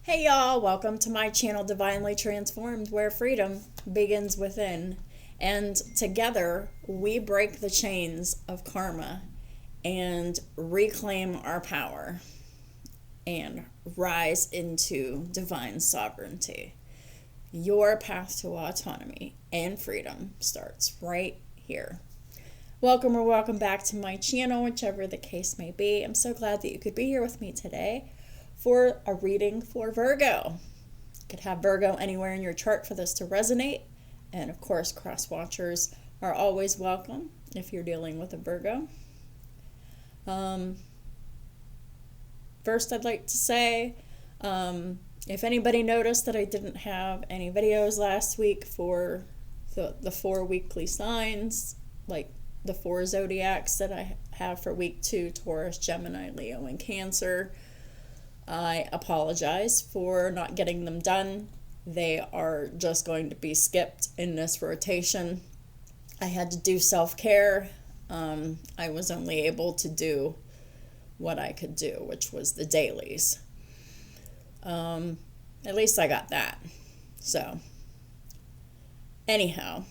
Hey y'all, welcome to my channel Divinely Transformed, where freedom begins within. And together we break the chains of karma and reclaim our power and rise into divine sovereignty. Your path to autonomy and freedom starts right here. Welcome or welcome back to my channel, whichever the case may be. I'm so glad that you could be here with me today for a reading for Virgo. You could have Virgo anywhere in your chart for this to resonate. And of course, cross watchers are always welcome if you're dealing with a Virgo. First, I'd like to say, if anybody noticed that I didn't have any videos last week for the 4 weekly signs, like the 4 zodiacs that I have for week 2, Taurus, Gemini, Leo, and Cancer, I apologize for not getting them done. They are just going to be skipped in this rotation. I had to do self-care. I was only able to do what I could do, which was the dailies. At least I got that. So, anyhow,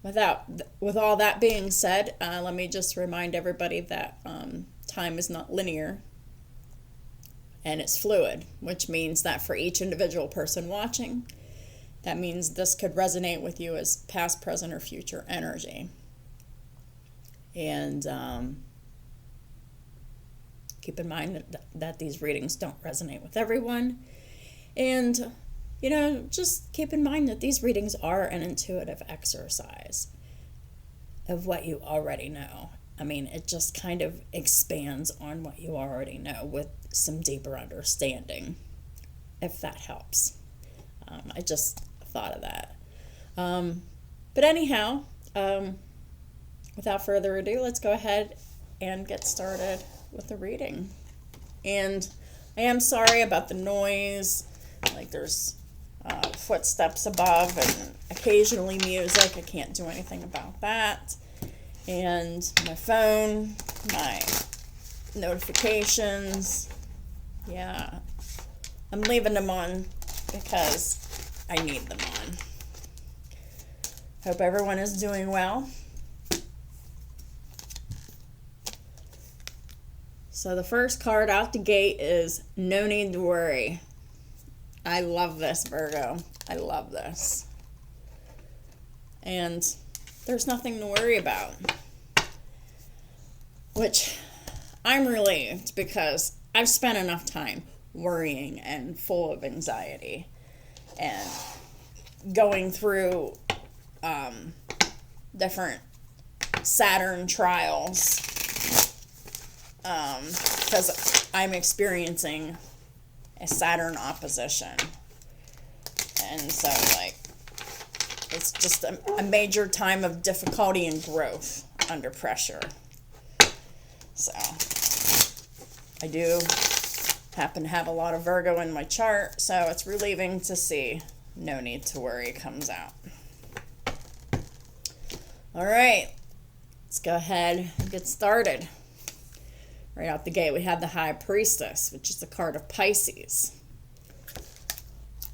with all that being said, let me just remind everybody that time is not linear. And it's fluid, which means that for each individual person watching, that means this could resonate with you as past, present, or future energy. And keep in mind that these readings don't resonate with everyone. And, just keep in mind that these readings are an intuitive exercise of what you already know. I mean, it just kind of expands on what you already know with some deeper understanding, if that helps. I just thought of that. But anyhow, without further ado, let's go ahead and get started with the reading. And I am sorry about the noise. Like there's footsteps above and occasionally music. I can't do anything about that. And my phone, my notifications, yeah, I'm leaving them on because I need them on. Hope everyone is doing well. So the first card out the gate is No Need to Worry. I love this, Virgo. I love this. And there's nothing to worry about. Which I'm relieved because I've spent enough time worrying and full of anxiety and going through different Saturn trials because I'm experiencing a Saturn opposition. And so, it's just a major time of difficulty and growth under pressure. So, I do happen to have a lot of Virgo in my chart, so it's relieving to see No Need to Worry comes out. All right, let's go ahead and get started. Right out the gate, we have the High Priestess, which is the card of Pisces.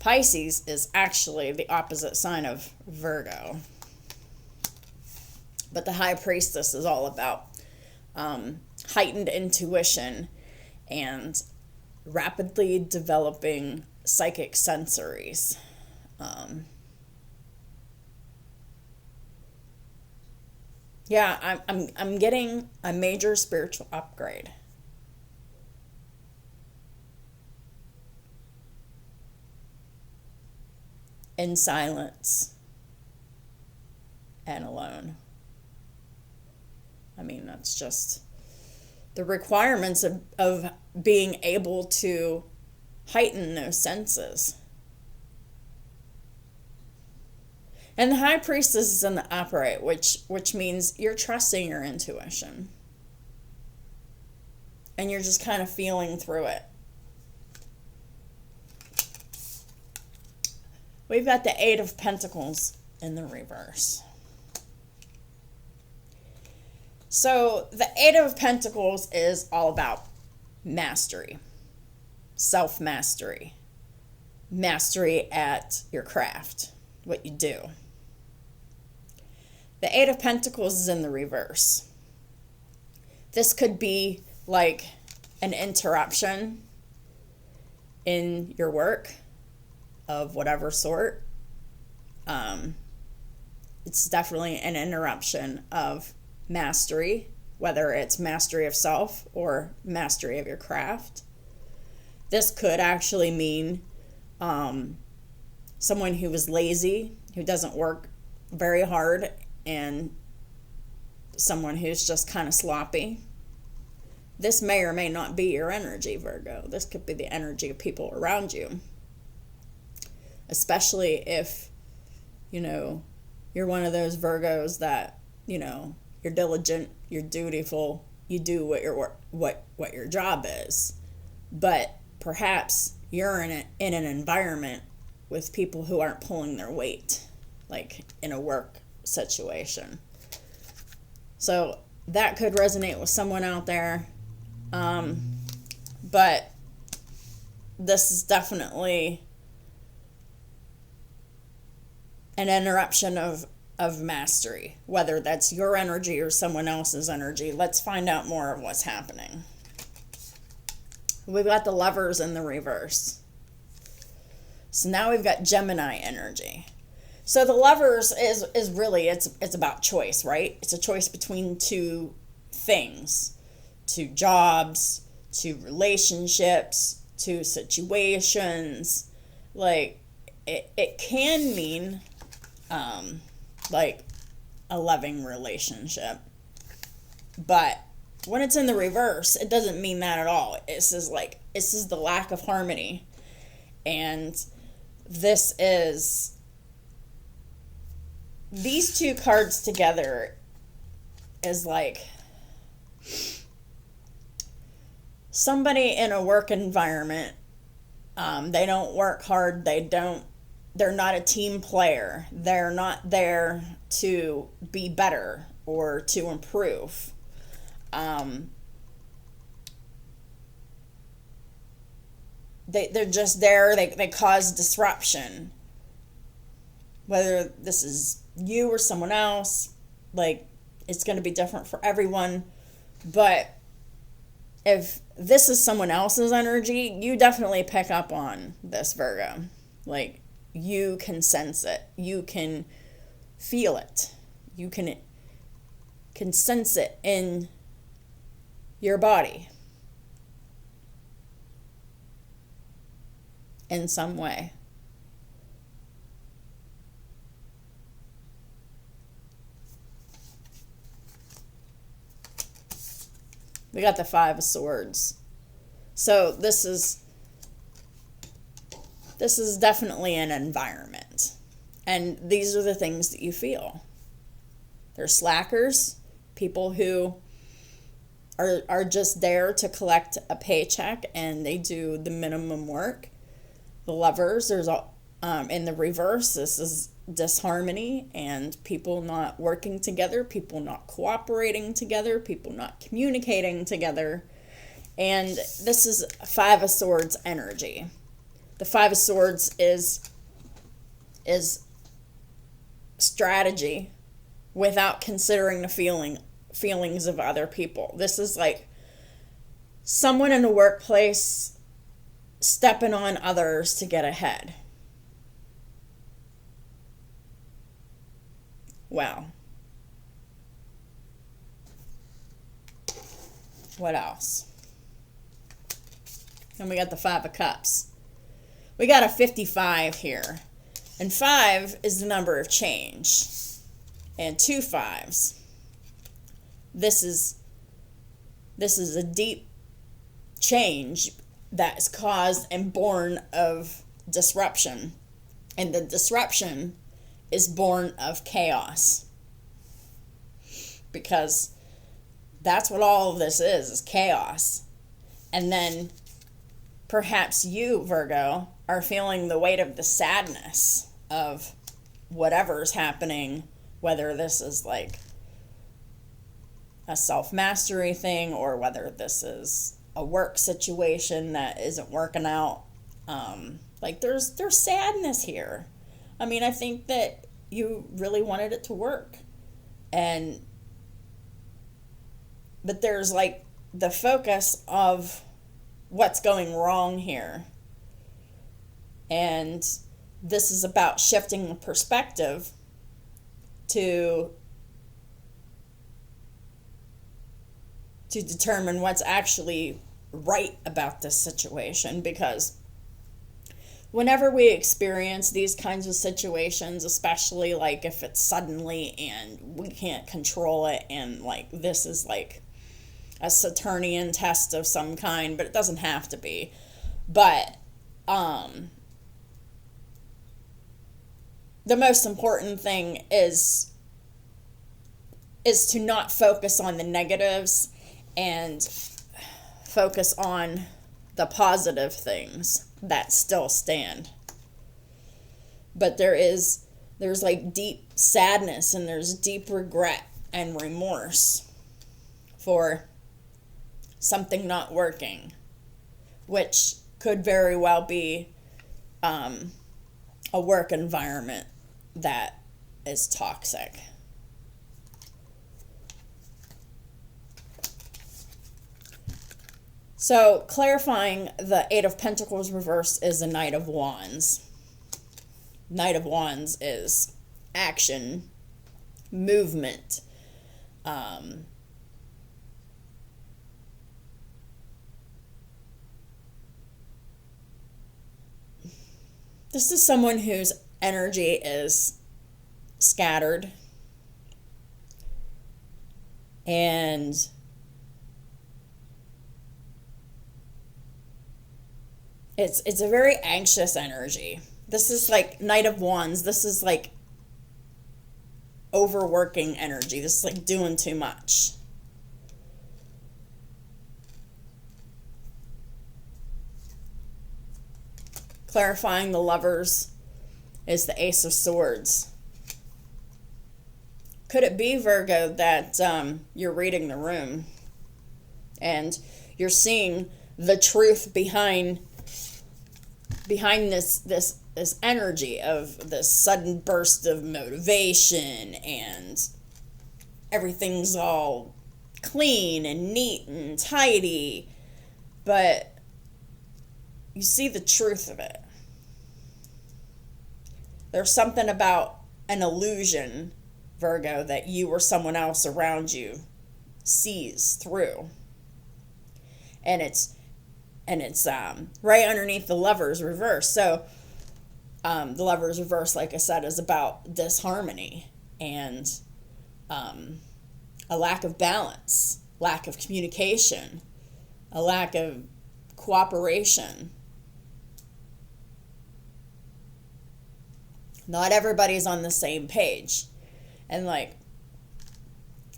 Pisces is actually the opposite sign of Virgo. But the High Priestess is all about heightened intuition and rapidly developing psychic sensories. I'm getting a major spiritual upgrade. In silence and alone. I mean, that's just the requirements of being able to heighten those senses. And the High Priestess is in the upright, which means you're trusting your intuition. And you're just kind of feeling through it. We've got the Eight of Pentacles in the reverse. So the Eight of Pentacles is all about mastery, self-mastery, mastery at your craft, what you do. The Eight of Pentacles is in the reverse. This could be like an interruption in your work of whatever sort. It's definitely an interruption of mastery, whether it's mastery of self or mastery of your craft. This could actually mean someone who is lazy, who doesn't work very hard, and someone who's just kind of sloppy. This may or may not be your energy, Virgo. This could be the energy of people around you. Especially if, you're one of those Virgos that, you're diligent, you're dutiful, you do what your job is. But perhaps you're in an environment with people who aren't pulling their weight, like in a work situation. So that could resonate with someone out there. But this is definitely an interruption of mastery, whether that's your energy or someone else's energy. Let's find out more of what's happening. We've got the Lovers in the reverse. So now we've got Gemini energy. So the Lovers is really, it's about choice, right? It's a choice between two things, two jobs, two relationships, two situations. Like, it can mean like a loving relationship, but when it's in the reverse, it doesn't mean that at all. This is the lack of harmony, and these two cards together is like somebody in a work environment. They don't work hard. They're not a team player. They're not there to be better or to improve. They're just there. They cause disruption. Whether this is you or someone else, like, it's going to be different for everyone. But if this is someone else's energy, you definitely pick up on this, Virgo. Like, you can sense it. You can feel it. You can sense it in your body in some way. We got the Five of Swords. So this is definitely an environment. And these are the things that you feel. They're slackers, people who are just there to collect a paycheck and they do the minimum work. The Lovers, in the reverse, this is disharmony and people not working together, people not cooperating together, people not communicating together. And this is Five of Swords energy. The Five of Swords is strategy without considering the feelings of other people. This is like someone in the workplace stepping on others to get ahead. Wow. What else? And we got the Five of Cups. We got a 55 here. And 5 is the number of change. And 2 5s. This is a deep change that is caused and born of disruption. And the disruption is born of chaos. Because that's what all of this is chaos. And then perhaps you, Virgo, are feeling the weight of the sadness of whatever's happening, whether this is like a self-mastery thing or whether this is a work situation that isn't working out. Like there's sadness here. I mean, I think that you really wanted it to work. And but there's like the focus of what's going wrong here. And this is about shifting the perspective to determine what's actually right about this situation, because whenever we experience these kinds of situations, especially like if it's suddenly and we can't control it, and like this is like a Saturnian test of some kind, but it doesn't have to be. But the most important thing is to not focus on the negatives and focus on the positive things that still stand. But there's like deep sadness, and there's deep regret and remorse for something not working, which could very well be a work environment that is toxic. So, clarifying the Eight of Pentacles reversed is a Knight of Wands. Knight of Wands is action, movement. This is someone whose energy is scattered, and it's a very anxious energy. This is like Knight of Wands. This is like overworking energy. This is like doing too much. Clarifying the Lovers is the Ace of Swords. Could it be, Virgo, that you're reading the room and you're seeing the truth behind this energy of this sudden burst of motivation, and everything's all clean and neat and tidy, but you see the truth of it. There's something about an illusion, Virgo, that you or someone else around you sees through. And it's right underneath the Lovers reverse. So the Lovers reverse, like I said, is about disharmony and a lack of balance, lack of communication, a lack of cooperation. Not everybody's on the same page. And like,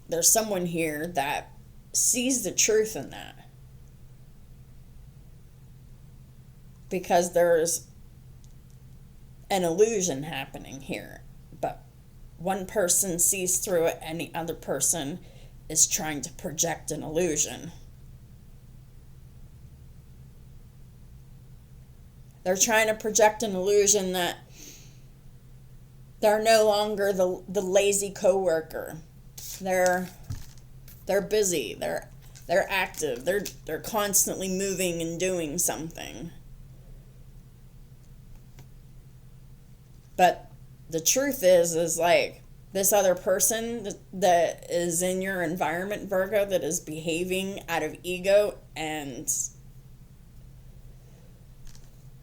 there's someone here that sees the truth in that. Because there's an illusion happening here. But one person sees through it, and the other person is trying to project an illusion. They're trying to project an illusion that they're no longer the lazy coworker. They're busy. They're active. They're constantly moving and doing something. But the truth is like this other person that is in your environment, Virgo, that is behaving out of ego and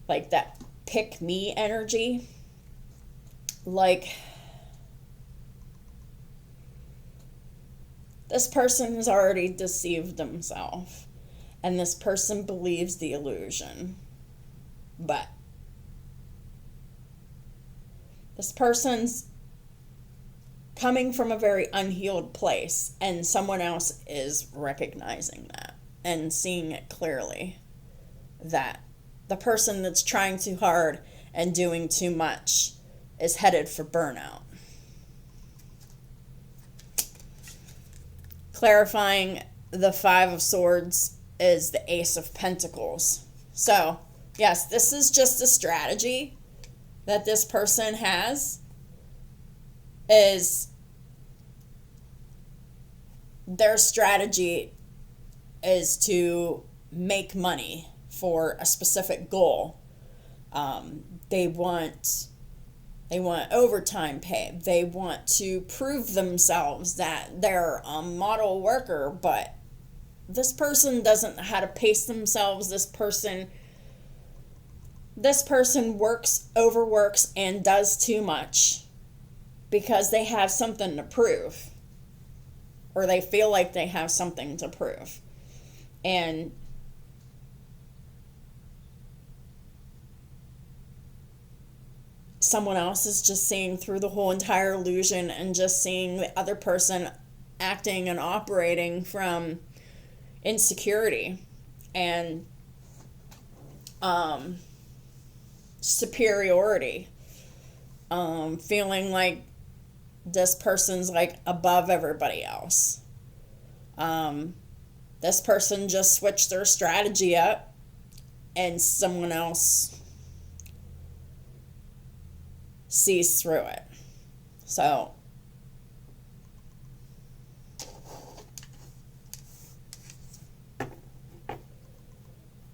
like that pick me energy. Like, this person has already deceived himself, and this person believes the illusion. But this person's coming from a very unhealed place, and someone else is recognizing that and seeing it clearly, that the person that's trying too hard and doing too much is headed for burnout. Clarifying the Five of Swords is the Ace of Pentacles. So, Yes, this is just a strategy that this person has, is their strategy is to make money for a specific goal. They want overtime pay. They want to prove themselves that they're a model worker, but this person doesn't know how to pace themselves. This person works, overworks, and does too much because they have something to prove, or they feel like they have something to prove. And someone else is just seeing through the whole entire illusion and just seeing the other person acting and operating from insecurity and superiority, feeling like this person's like above everybody else. This person just switched their strategy up and someone else sees through it. So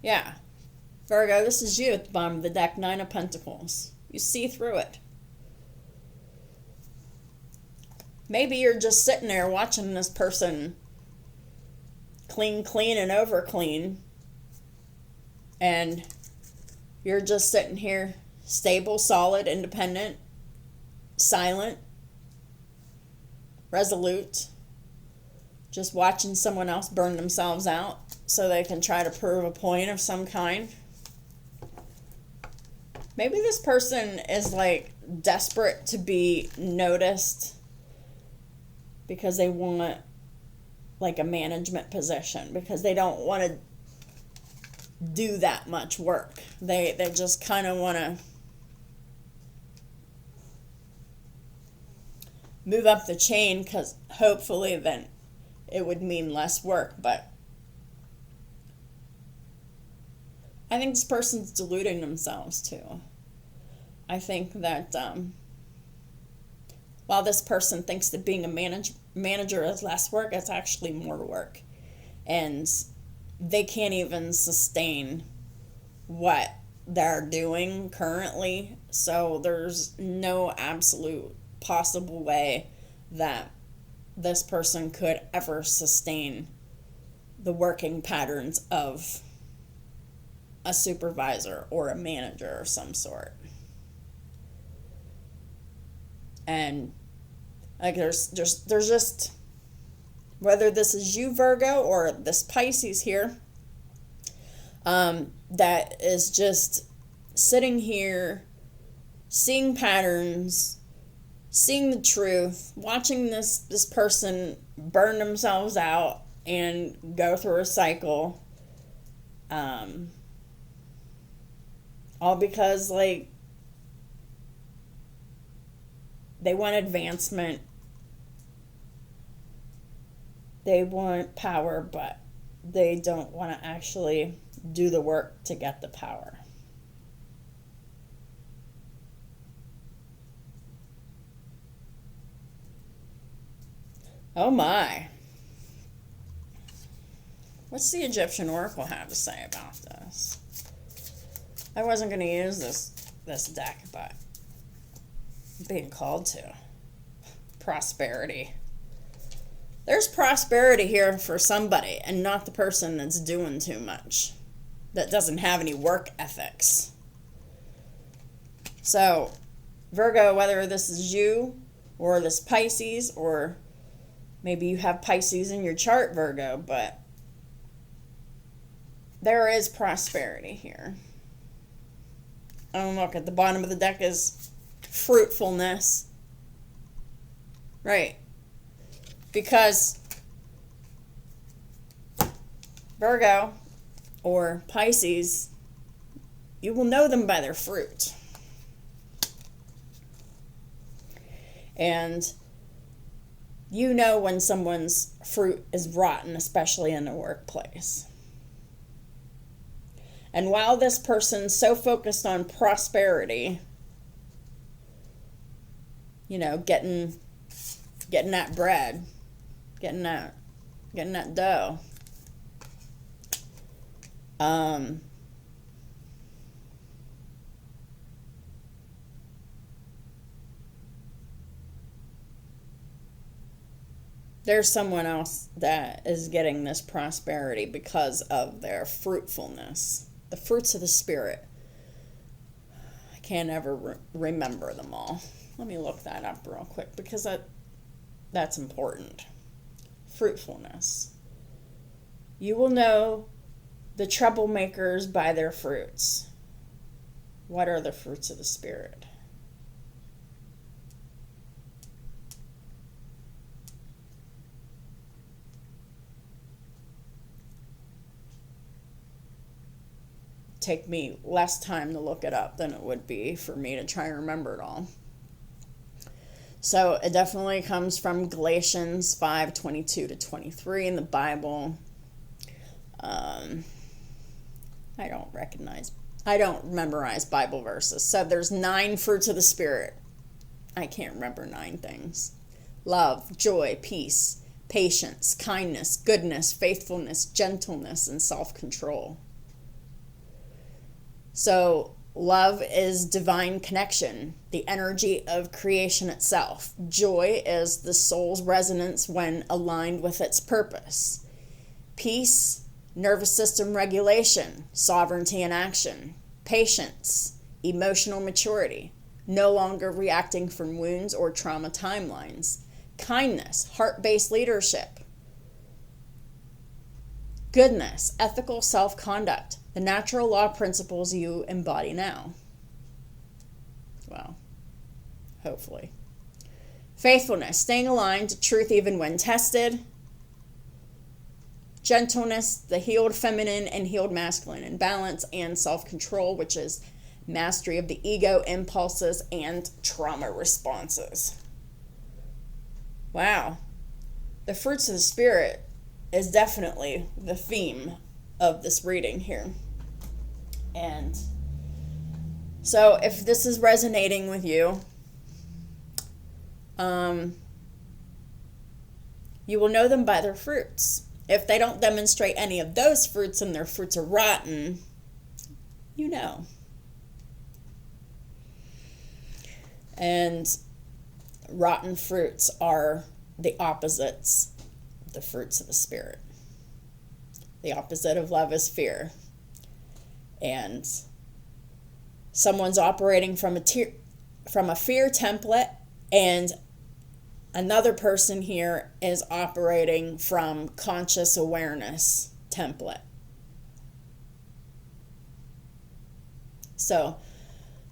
yeah, Virgo, this is you at the bottom of the deck, Nine of Pentacles. You see through it. Maybe you're just sitting there watching this person clean, and over clean, and you're just sitting here stable, solid, independent, silent, resolute, just watching someone else burn themselves out so they can try to prove a point of some kind. Maybe this person is like desperate to be noticed because they want like a management position, because they don't want to do that much work. They just kind of want to move up the chain, because hopefully then it would mean less work. But I think this person's deluding themselves too. I think that while this person thinks that being a manager is less work, it's actually more work. And they can't even sustain what they're doing currently. So there's no absolute possible way that this person could ever sustain the working patterns of a supervisor or a manager of some sort. And like there's just, whether this is you, Virgo, or this Pisces here, that is just sitting here seeing patterns, seeing the truth, watching this person burn themselves out and go through a cycle, all because like they want advancement, they want power, but they don't want to actually do the work to get the power. Oh my. What's the Egyptian Oracle have to say about this? I wasn't going to use this deck, but I'm being called to. Prosperity. There's prosperity here for somebody, and not the person that's doing too much, that doesn't have any work ethics. So, Virgo, whether this is you or this Pisces, or maybe you have Pisces in your chart, Virgo, but there is prosperity here. Oh, look, at the bottom of the deck is fruitfulness. Right. Because Virgo or Pisces, you will know them by their fruit. And you know when someone's fruit is rotten, especially in the workplace. And while this person's so focused on prosperity, you know, getting that bread, getting that dough, there's someone else that is getting this prosperity because of their fruitfulness. The fruits of the Spirit. I can't ever remember them all. Let me look that up real quick because that's important. Fruitfulness. You will know the troublemakers by their fruits. What are the fruits of the Spirit? Take me less time to look it up than it would be for me to try and remember it all. So it definitely comes from Galatians 5:22-23 in the Bible. I don't memorize Bible verses. So there's 9 fruits of the Spirit. I can't remember 9 things. Love, joy, peace, patience, kindness, goodness, faithfulness, gentleness, and self-control. So love is divine connection, the energy of creation itself. Joy is the soul's resonance when aligned with its purpose. Peace, nervous system regulation, sovereignty in action. Patience, emotional maturity, no longer reacting from wounds or trauma timelines. Kindness, heart-based leadership. Goodness, ethical self-conduct, the natural law principles you embody now. Well, hopefully. Faithfulness, staying aligned to truth even when tested. Gentleness, the healed feminine and healed masculine in balance. And self-control, which is mastery of the ego, impulses, and trauma responses. Wow. The fruits of the Spirit is definitely the theme of this reading here. And so if this is resonating with you, you will know them by their fruits. If they don't demonstrate any of those fruits and their fruits are rotten, you know. And rotten fruits are the opposites of the fruits of the Spirit. The opposite of love is fear. And someone's operating from a fear template, and another person here is operating from conscious awareness template. So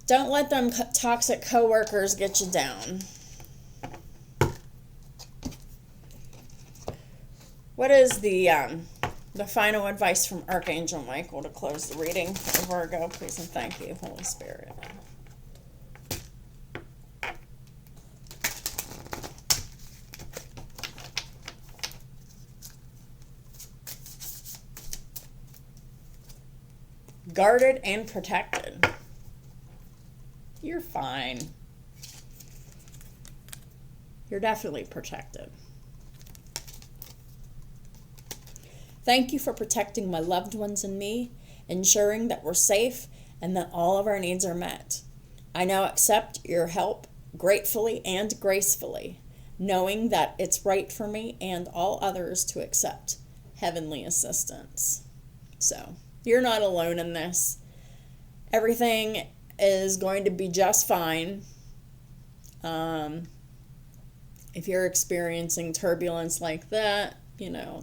don't let them toxic coworkers get you down. What is the final advice from Archangel Michael to close the reading for Virgo? Please and thank you, Holy Spirit. Guarded and protected. You're fine. You're definitely protected. Thank you for protecting my loved ones and me, ensuring that we're safe and that all of our needs are met. I now accept your help gratefully and gracefully, knowing that it's right for me and all others to accept heavenly assistance. So, you're not alone in this. Everything is going to be just fine. If you're experiencing turbulence like that,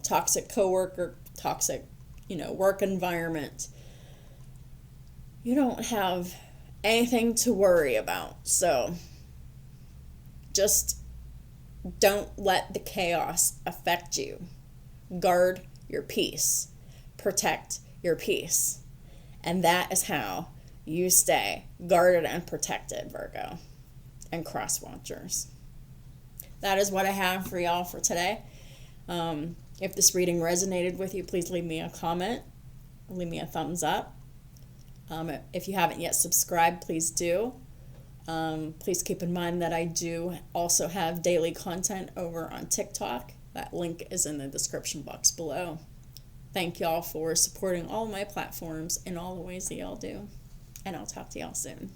toxic coworker, toxic, work environment, you don't have anything to worry about. So just don't let the chaos affect you. Guard your peace. Protect your peace. And that is how you stay guarded and protected, Virgo and cross watchers. That is what I have for y'all for today. If this reading resonated with you, please leave me a comment, leave me a thumbs up, If you haven't yet subscribed, please do. Please keep in mind that I do also have daily content over on TikTok. That link is in the description box below. Thank y'all for supporting all my platforms in all the ways that y'all do. And I'll talk to y'all soon.